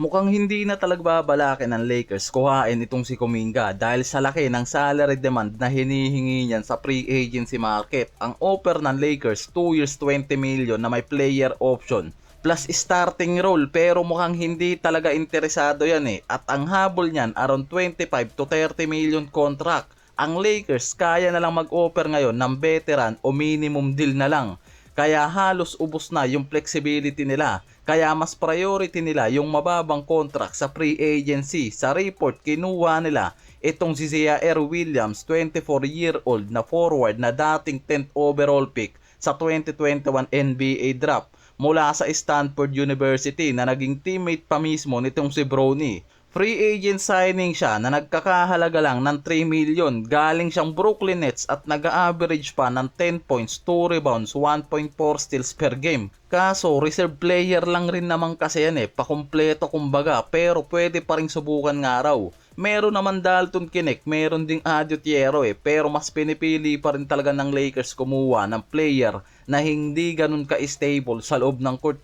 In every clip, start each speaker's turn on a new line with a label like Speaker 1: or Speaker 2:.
Speaker 1: Mukhang hindi na talaga babalakin ng Lakers kuhain itong si Kuminga dahil sa laki ng salary demand na hinihingi niyan sa free agency market. Ang offer ng Lakers 2 years 20 million na may player option plus starting role, pero mukhang hindi talaga interesado yan at ang habol niyan around 25 to 30 million contract. Ang Lakers kaya na lang mag-offer ngayon ng veteran o minimum deal na lang. Kaya halos ubos na yung flexibility nila. Kaya mas priority nila yung mababang contract sa free agency. Sa report, kinuha nila itong si Zaire Williams, 24-year-old na forward na dating 10th overall pick sa 2021 NBA draft mula sa Stanford University na naging teammate pa mismo nitong si Bronny. Free agent signing siya na nagkakahalaga lang ng 3 million. Galing siyang Brooklyn Nets at nag-average pa ng 10 points, 2 rebounds, 1.4 steals per game. Kaso reserve player lang rin naman kasi yan pakumpleto kumbaga, pero pwede pa rin subukan nga raw. Meron naman Dalton Knecht, meron ding Adiotiero pero mas pinipili pa rin talaga ng Lakers kumuha ng player na hindi ganun ka-stable sa loob ng court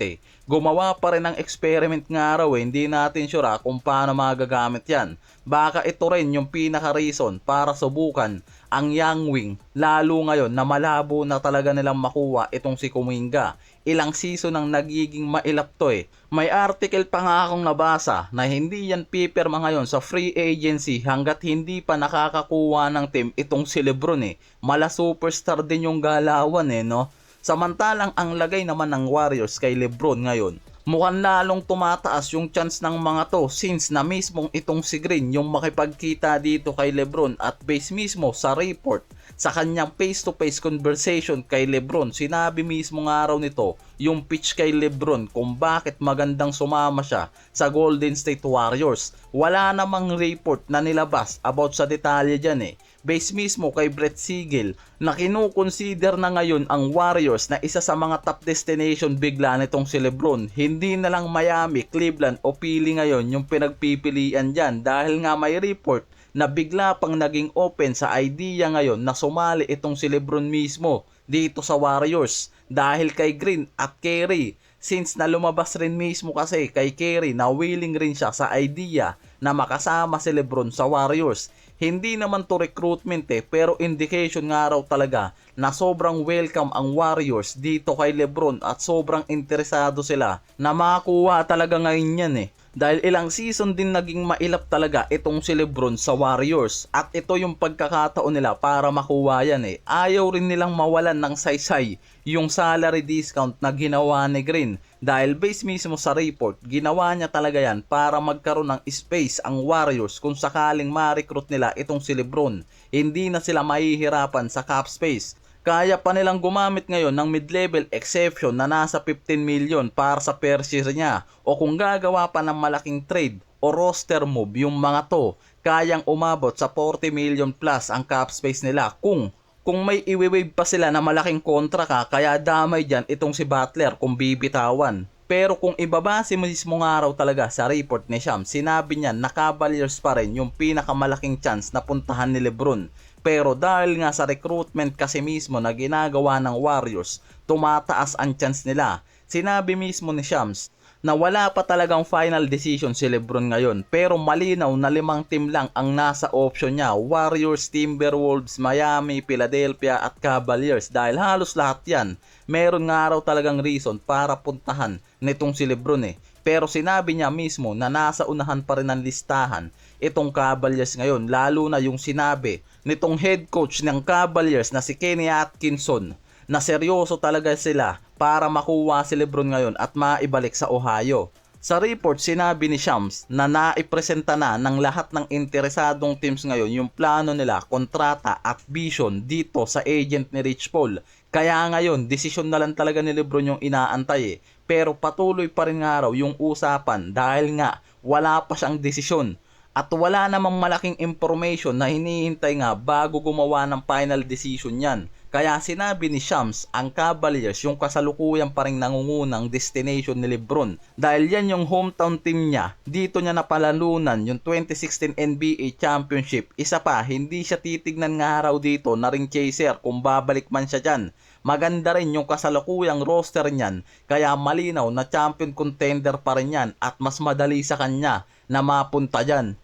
Speaker 1: Gumawa pa rin ng experiment nga raw hindi natin sure kung paano magagamit yan. Baka ito rin yung pinaka-reason para subukan ang young wing, lalo ngayon na malabo na talaga nilang makuha itong si Kuminga. Ilang season ang nagiging mailap to May article pa nga akong nabasa na hindi yan pipirma ngayon sa free agency hanggat hindi pa nakakakuha ng team itong si Lebron Mala superstar din yung galawan no? Samantalang ang lagay naman ng Warriors kay Lebron ngayon, mukhang lalong tumataas yung chance ng mga to since na mismong itong si Green yung makipagkita dito kay Lebron at base mismo sa report sa kanyang face-to-face conversation kay Lebron, sinabi mismo nga raw nito yung pitch kay Lebron kung bakit magandang sumama siya sa Golden State Warriors. Wala namang report na nilabas about sa detalye dyan Base mismo kay Brett Siegel na kinukonsider na ngayon ang Warriors na isa sa mga top destination bigla nitong si Lebron. Hindi na lang Miami, Cleveland o Philly ngayon yung pinagpipilian dyan dahil nga may report na bigla pang naging open sa idea ngayon na sumali itong si Lebron mismo dito sa Warriors dahil kay Green at Curry. Since na lumabas rin mismo kasi kay Curry na willing rin siya sa idea na makasama si Lebron sa Warriors. Hindi naman to recruitment pero indication nga raw talaga na sobrang welcome ang Warriors dito kay Lebron at sobrang interesado sila na makakuha talaga ngayon yan Dahil ilang season din naging mailap talaga itong si Lebron sa Warriors at ito yung pagkakataon nila para makuha yan Ayaw rin nilang mawalan ng saysay yung salary discount na ginawa ni Green dahil base mismo sa report, ginawa niya talaga yan para magkaroon ng space ang Warriors kung sakaling ma-recruit nila itong si Lebron. Hindi na sila mahihirapan sa cap space. Kaya pa nilang gumamit ngayon ng mid-level exception na nasa 15 million para sa first year niya. O kung gagawa pa ng malaking trade o roster move yung mga to, kayang umabot sa 40 million plus ang cap space nila kung may iwi-wave pa sila na malaking kontra kaya damay dyan itong si Butler kung bibitawan. Pero kung ibabase mo mismo nga raw talaga sa report ni Shams, sinabi niya na Cavaliers pa rin yung pinakamalaking chance na puntahan ni Lebron. Pero dahil nga sa recruitment kasi mismo na ginagawa ng Warriors, tumataas ang chance nila. Sinabi mismo ni Shams na wala pa talagang final decision si Lebron ngayon pero malinaw na 5 team lang ang nasa option niya. Warriors, Timberwolves, Miami, Philadelphia at Cavaliers dahil halos lahat yan meron nga raw talagang reason para puntahan nitong si Lebron Pero sinabi niya mismo na nasa unahan pa rin ng listahan itong Cavaliers ngayon, lalo na yung sinabi nitong head coach ng Cavaliers na si Kenny Atkinson na seryoso talaga sila para makuha si Lebron ngayon at maibalik sa Ohio. Sa report, sinabi ni Shams na naipresenta na ng lahat ng interesadong teams ngayon yung plano nila, kontrata at vision dito sa agent ni Rich Paul. Kaya ngayon, desisyon na lang talaga ni Lebron yung inaantay Pero patuloy pa rin nga raw yung usapan dahil nga wala pa siyang desisyon. At wala namang malaking information na hinihintay nga bago gumawa ng final decision yan. Kaya sinabi ni Shams, ang Cavaliers yung kasalukuyan pa rin nangungunang destination ni Lebron. Dahil yan yung hometown team niya, dito niya napalalunan yung 2016 NBA Championship. Isa pa, hindi siya titignan nga raw dito na ring chaser kung babalik man siya dyan. maganda rin yung kasalukuyang roster niyan, kaya malinaw na champion contender pa rin yan at mas madali sa kanya na mapunta dyan.